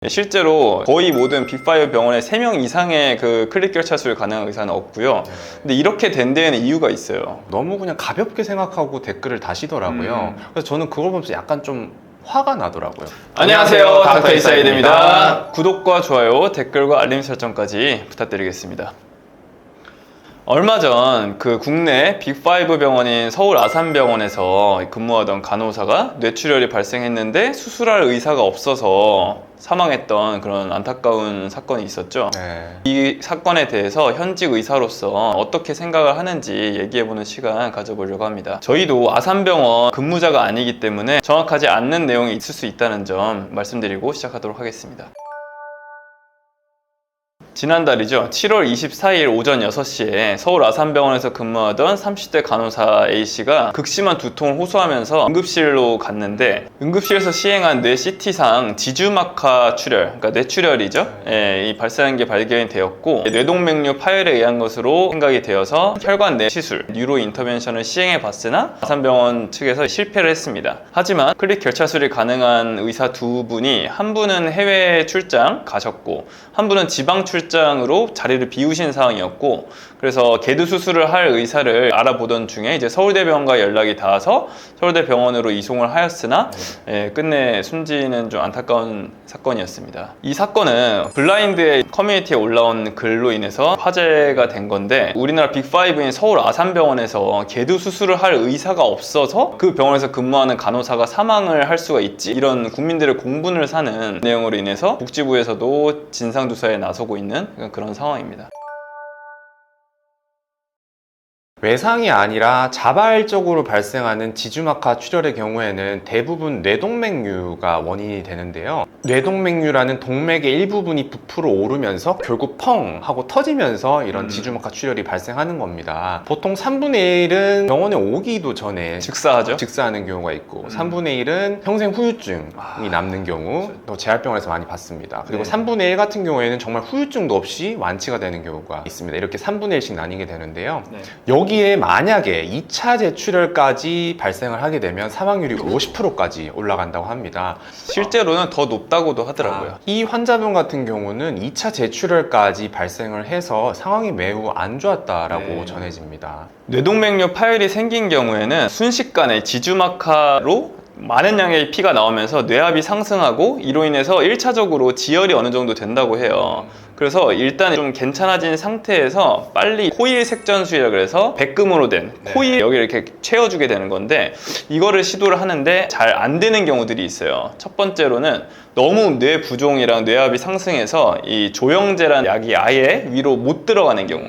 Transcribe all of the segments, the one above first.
실제로 거의 모든 빅5 병원에 3명 이상의 그 클릭 결차술 가능한 의사는 없고요. 근데 이렇게 된 데에는 이유가 있어요. 너무 그냥 가볍게 생각하고 댓글을 다시더라고요. 그래서 저는 그걸 보면서 약간 좀 화가 나더라고요. 안녕하세요, 닥터 인사이드입니다. 구독과 좋아요, 댓글과 알림 설정까지 부탁드리겠습니다. 얼마 전 그 국내 빅5 병원인 서울 아산병원에서 근무하던 간호사가 뇌출혈이 발생했는데 수술할 의사가 없어서 사망했던 그런 안타까운 사건이 있었죠. 이 사건에 대해서 현직 의사로서 어떻게 생각을 하는지 얘기해보는 시간 가져보려고 합니다. 저희도 아산병원 근무자가 아니기 때문에 정확하지 않는 내용이 있을 수 있다는 점 말씀드리고 시작하도록 하겠습니다. 지난달이죠. 7월 24일 오전 6시에 서울 아산병원에서 근무하던 30대 간호사 A씨가 극심한 두통을 호소하면서 응급실로 갔는데 응급실에서 시행한 뇌 CT상 지주막하 출혈, 그러니까 뇌출혈이죠. 이 발생한 게 발견이 되었고 뇌동맥류 파열에 의한 것으로 생각이 되어서 혈관 내 시술, 뉴로 인터벤션을 시행해 봤으나 아산병원 측에서 실패를 했습니다. 하지만 클릭 결차술이 가능한 의사 두 분이 한 분은 해외 출장 가셨고 한 분은 지방 출장으로 자리를 비우신 상황이었고 그래서 개두 수술을 할 의사를 알아보던 중에 이제 서울대병원과 연락이 닿아서 서울대병원으로 이송을 하였으나 끝내 숨지는 좀 안타까운 사건이었습니다. 이 사건은 블라인드의 커뮤니티에 올라온 글로 인해서 화제가 된 건데 우리나라 빅5인 서울 아산병원에서 개두 수술을 할 의사가 없어서 그 병원에서 근무하는 간호사가 사망을 할 수가 있지, 이런 국민들의 공분을 사는 내용으로 인해서 복지부에서도 진상조사에 나서고 있는 그런 상황입니다. 외상이 아니라 자발적으로 발생하는 지주막하 출혈의 경우에는 대부분 뇌동맥류가 원인이 되는데요. 뇌동맥류라는 동맥의 일부분이 부풀어 오르면서 결국 펑 하고 터지면서 이런 지주막하 출혈이 발생하는 겁니다. 보통 3분의 1은 병원에 오기도 전에 즉사하는 경우가 있고 3분의 1은 평생 후유증이 남는 경우 또 재활병원에서 많이 봤습니다. 그리고 3분의 1 같은 경우에는 정말 후유증도 없이 완치가 되는 경우가 있습니다. 이렇게 3분의 1씩 나뉘게 되는데요. 여기에 만약에 2차 재출혈까지 발생을 하게 되면 사망률이 50%까지 올라간다고 합니다. 실제로는 더 높다고도 하더라고요. 이 환자분 같은 경우는 2차 재출혈까지 발생을 해서 상황이 매우 안 좋았다라고 전해집니다. 뇌동맥류 파열이 생긴 경우에는 순식간에 지주막하로 많은 양의 피가 나오면서 뇌압이 상승하고 이로 인해서 1차적으로 지혈이 어느 정도 된다고 해요. 그래서 일단 좀 괜찮아진 상태에서 빨리 코일 색전술이라 그래서 백금으로 된 코일 여기 이렇게 채워주게 되는 건데 이거를 시도를 하는데 잘 안 되는 경우들이 있어요. 첫 번째로는 너무 뇌 부종이랑 뇌압이 상승해서 이 조영제라는 약이 아예 위로 못 들어가는 경우.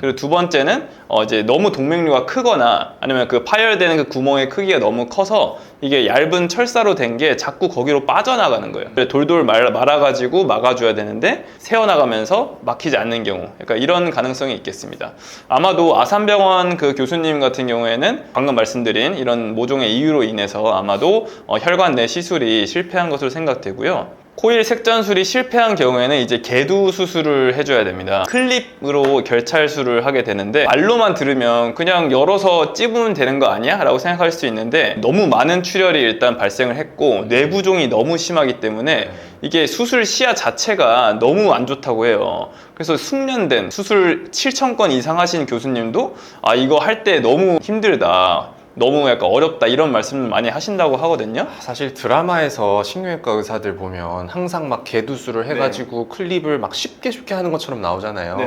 그리고 두 번째는 이제 너무 동맥류가 크거나 아니면 그 파열되는 그 구멍의 크기가 너무 커서 이게 얇은 철사로 된 게 자꾸 거기로 빠져나가는 거예요. 돌돌 말아가지고 막아줘야 되는데 새어나가면서 막히지 않는 경우, 그러니까 이런 가능성이 있겠습니다. 아마도 아산병원 그 교수님 같은 경우에는 방금 말씀드린 이런 모종의 이유로 인해서 아마도 혈관 내 시술이 실패한 것으로 생각되고요. 코일 색전술이 실패한 경우에는 이제 개두 수술을 해줘야 됩니다. 클립으로 결찰술을 하게 되는데 말로만 들으면 그냥 열어서 찝으면 되는 거 아니야? 라고 생각할 수 있는데 너무 많은 출혈이 일단 발생을 했고 뇌부종이 너무 심하기 때문에 이게 수술 시야 자체가 너무 안 좋다고 해요. 그래서 숙련된 수술 7,000건 이상 하신 교수님도 이거 할 때 너무 힘들다, 너무 약간 어렵다 이런 말씀을 많이 하신다고 하거든요. 사실 드라마에서 신경외과 의사들 보면 항상 막 개두술을 해가지고 클립을 막 쉽게 하는 것처럼 나오잖아요.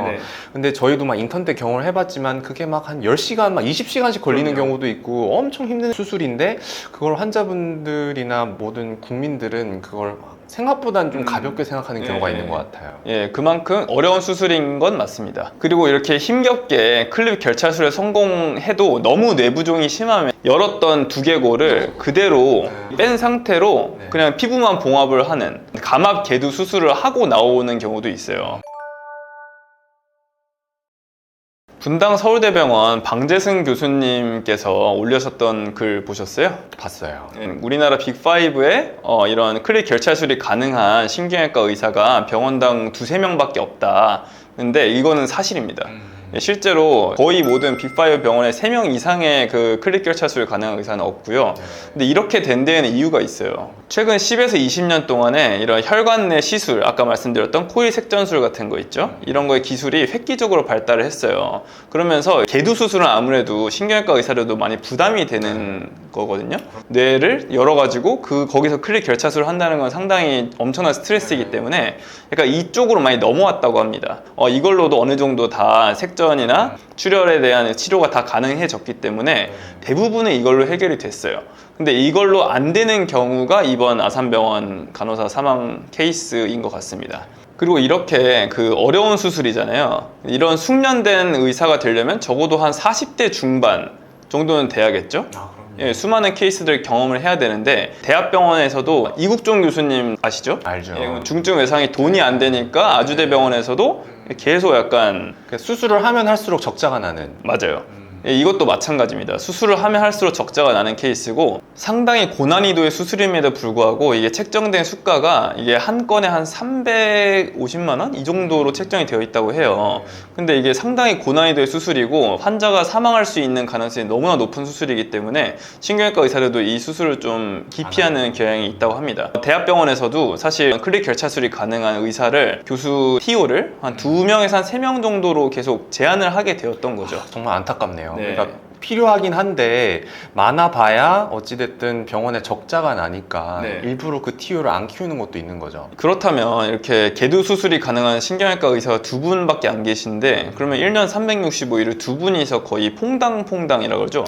근데 저희도 막 인턴 때 경험을 해봤지만 그게 막 한 10시간, 막 20시간씩 걸리는 경우도 있고 엄청 힘든 수술인데 그걸 환자분들이나 모든 국민들은 그걸 생각보다는 좀 가볍게 생각하는 경우가 있는 것 같아요. 그만큼 어려운 수술인 건 맞습니다. 그리고 이렇게 힘겹게 클립 결찰술에 성공해도 너무 뇌부종이 심하면 열었던 두개골을 그대로 뺀 상태로 그냥 피부만 봉합을 하는 감압 개두 수술을 하고 나오는 경우도 있어요. 분당 서울대병원 방재승 교수님께서 올려셨던 글 보셨어요? 봤어요. 우리나라 빅5에 이런 클릭 결찰술이 가능한 신경외과 의사가 병원당 2~3명밖에 없다. 근데 이거는 사실입니다. 실제로 거의 모든 빅5 병원에 3명 이상의 그 클릭 결차술 가능한 의사는 없고요. 근데 이렇게 된 데에는 이유가 있어요. 최근 10에서 20년 동안에 이런 혈관 내 시술, 아까 말씀드렸던 코일 색전술 같은 거 있죠? 이런 거의 기술이 획기적으로 발달을 했어요. 그러면서 개두 수술은 아무래도 신경외과 의사들도 많이 부담이 되는 거거든요. 뇌를 열어가지고 거기서 클릭 결차술을 한다는 건 상당히 엄청난 스트레스이기 때문에 그러니까 이쪽으로 많이 넘어왔다고 합니다. 이걸로도 어느 정도 다 색전이나 출혈에 대한 치료가 다 가능해졌기 때문에 대부분은 이걸로 해결이 됐어요. 근데 이걸로 안 되는 경우가 이번 아산병원 간호사 사망 케이스인 것 같습니다. 그리고 이렇게 그 어려운 수술이잖아요. 이런 숙련된 의사가 되려면 적어도 한 40대 중반 정도는 돼야겠죠? 예, 수많은 케이스들 경험을 해야 되는데 대학병원에서도 이국종 교수님 아시죠? 알죠. 예, 중증 외상이 돈이 안 되니까 아주대병원에서도 계속 약간 수술을 하면 할수록 적자가 나는. 맞아요. 예, 이것도 마찬가지입니다. 수술을 하면 할수록 적자가 나는 케이스고 상당히 고난이도의 수술임에도 불구하고 이게 책정된 수가가 이게 한 건에 한 350만 원? 이 정도로 책정이 되어 있다고 해요. 근데 이게 상당히 고난이도의 수술이고 환자가 사망할 수 있는 가능성이 너무나 높은 수술이기 때문에 신경외과 의사들도 이 수술을 좀 기피하는 경향이 있다고 합니다. 대학병원에서도 사실 클릭 결차술이 가능한 의사를 교수 TO를 한 2명에서 한 3명 정도로 계속 제한을 하게 되었던 거죠. 정말 안타깝네요. 네. 그러니까 필요하긴 한데 많아봐야 어찌됐든 병원에 적자가 나니까 네. 일부러 그 TU를 안 키우는 것도 있는 거죠. 그렇다면 이렇게 개두 수술이 가능한 신경외과 의사가 2분밖에 안 계신데 그러면 1년 365일을 2분이서 거의 퐁당퐁당이라고 그러죠.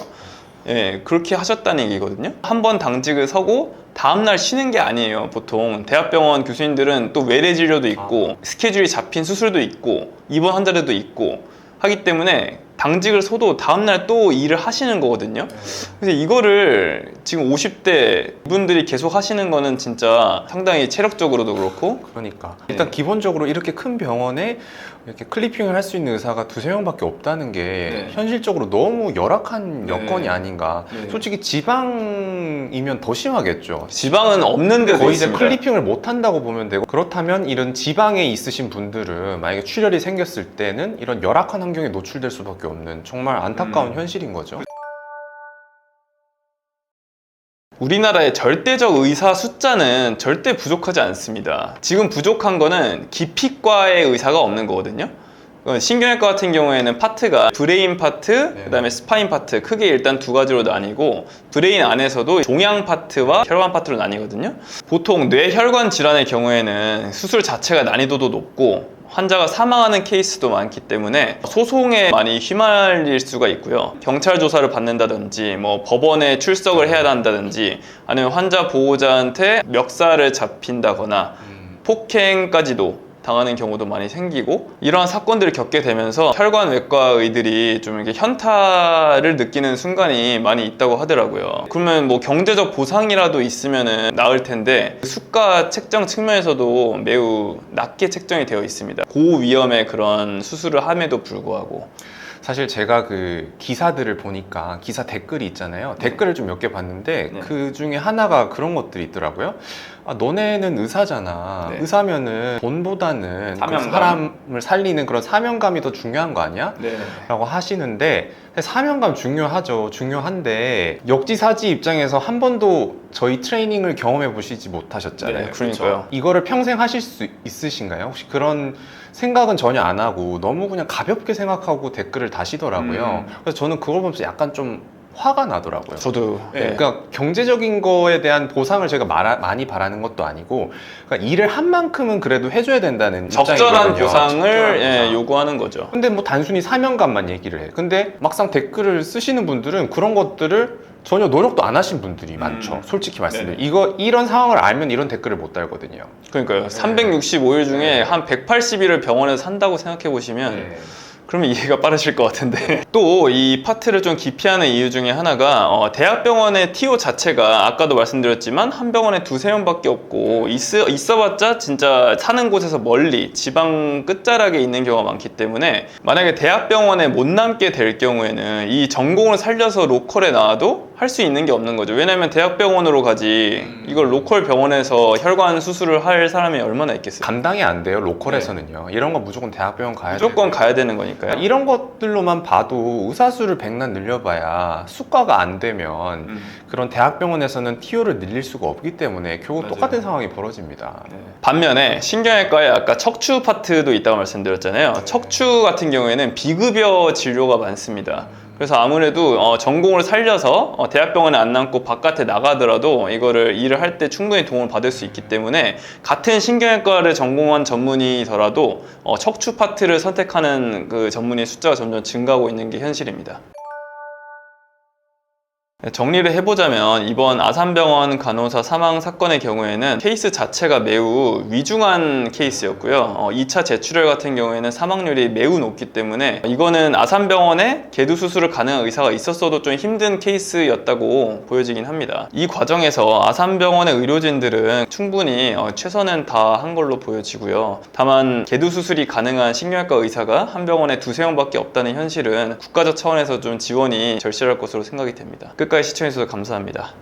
예, 그렇게 하셨다는 얘기거든요. 한 번 당직을 서고 다음날 쉬는 게 아니에요. 보통 대학병원 교수님들은 또 외래 진료도 있고 스케줄이 잡힌 수술도 있고 입원 환자들도 있고 하기 때문에 당직을 서도 다음날 또 일을 하시는 거거든요. 그래서 이거를 지금 50대 분들이 계속 하시는 거는 진짜 상당히 체력적으로도 그렇고 그러니까 일단 기본적으로 이렇게 큰 병원에 이렇게 클리핑을 할 수 있는 의사가 2~3명밖에 없다는 게 현실적으로 너무 열악한 여건이 아닌가. 솔직히 지방이면 더 심하겠죠. 지방은 없는 데도 거의 이제 있습니다. 클리핑을 못 한다고 보면 되고, 그렇다면 이런 지방에 있으신 분들은 만약에 출혈이 생겼을 때는 이런 열악한 환경에 노출될 수밖에 없는 정말 안타까운 현실인 거죠. 우리나라의 절대적 의사 숫자는 절대 부족하지 않습니다. 지금 부족한 거는 기피과의 의사가 없는 거거든요. 신경외과 같은 경우에는 파트가 브레인 파트, 그다음에 스파인 파트, 크게 일단 두 가지로 나뉘고 브레인 안에서도 종양 파트와 혈관 파트로 나뉘거든요. 보통 뇌혈관 질환의 경우에는 수술 자체가 난이도도 높고 환자가 사망하는 케이스도 많기 때문에 소송에 많이 휘말릴 수가 있고요. 경찰 조사를 받는다든지 뭐 법원에 출석을 해야 한다든지 아니면 환자 보호자한테 멱살을 잡힌다거나 폭행까지도 당하는 경우도 많이 생기고 이러한 사건들을 겪게 되면서 혈관외과의들이 좀 이렇게 현타를 느끼는 순간이 많이 있다고 하더라고요. 그러면 뭐 경제적 보상이라도 있으면은 나을 텐데 수가 책정 측면에서도 매우 낮게 책정이 되어 있습니다. 고위험의 그런 수술을 함에도 불구하고. 사실 제가 그 기사들을 보니까 기사 댓글이 있잖아요. 댓글을 좀 몇 개 봤는데 그 중에 하나가 그런 것들이 있더라고요. 너네는 의사잖아. 의사면은 돈보다는 그 사람을 살리는 그런 사명감이 더 중요한 거 아니야? 라고 하시는데 사명감 중요하죠. 중요한데 역지사지 입장에서 한 번도 저희 트레이닝을 경험해 보시지 못하셨잖아요. 그러니까요. 이거를 평생 하실 수 있으신가요? 혹시 그런 생각은 전혀 안 하고 너무 그냥 가볍게 생각하고 댓글을 다시더라고요. 그래서 저는 그걸 보면서 약간 좀 화가 나더라고요. 저도. 그러니까 경제적인 거에 대한 보상을 제가 많이 바라는 것도 아니고, 그러니까 일을 한 만큼은 그래도 해줘야 된다는 적절한 입장이거든요. 보상을 요구하는 거죠. 근데 뭐 단순히 사명감만 얘기를 해. 근데 막상 댓글을 쓰시는 분들은 그런 것들을 전혀 노력도 안 하신 분들이 많죠. 솔직히 말씀드리면 이런 상황을 알면 이런 댓글을 못 달거든요. 그러니까요. 365일 중에 한 180일을 병원에서 산다고 생각해 보시면 그러면 이해가 빠르실 것 같은데 또 이 파트를 좀 기피하는 이유 중에 하나가 대학병원의 TO 자체가 아까도 말씀드렸지만 한 병원에 2~3명밖에 없고 있어봤자 진짜 사는 곳에서 멀리 지방 끝자락에 있는 경우가 많기 때문에 만약에 대학병원에 못 남게 될 경우에는 이 전공을 살려서 로컬에 나와도 할 수 있는 게 없는 거죠. 왜냐면 대학병원으로 가지 이걸 로컬 병원에서 혈관 수술을 할 사람이 얼마나 있겠어요. 감당이 안 돼요, 로컬에서는요. 이런 거 무조건 대학병원 가야 돼요. 무조건 가야 되는 거니까요. 이런 것들로만 봐도 의사수를 100날 늘려봐야 수가가 안 되면 그런 대학병원에서는 TO를 늘릴 수가 없기 때문에 결국 맞아요. 똑같은 상황이 벌어집니다. 반면에 신경외과에 아까 척추 파트도 있다고 말씀드렸잖아요. 척추 같은 경우에는 비급여 진료가 많습니다. 그래서 아무래도 전공을 살려서 대학병원에 안 남고 바깥에 나가더라도 이거를 일을 할 때 충분히 도움을 받을 수 있기 때문에 같은 신경외과를 전공한 전문의더라도 척추 파트를 선택하는 그 전문의 숫자가 점점 증가하고 있는 게 현실입니다. 정리를 해보자면 이번 아산병원 간호사 사망 사건의 경우에는 케이스 자체가 매우 위중한 케이스였고요. 2차 재출혈 같은 경우에는 사망률이 매우 높기 때문에 이거는 아산병원에 개두 수술을 가능한 의사가 있었어도 좀 힘든 케이스였다고 보여지긴 합니다. 이 과정에서 아산병원의 의료진들은 충분히 최선은 다 한 걸로 보여지고요. 다만 개두 수술이 가능한 신경외과 의사가 한 병원에 2~3명밖에 없다는 현실은 국가적 차원에서 좀 지원이 절실할 것으로 생각이 됩니다. 끝까지 시청해주셔서 감사합니다.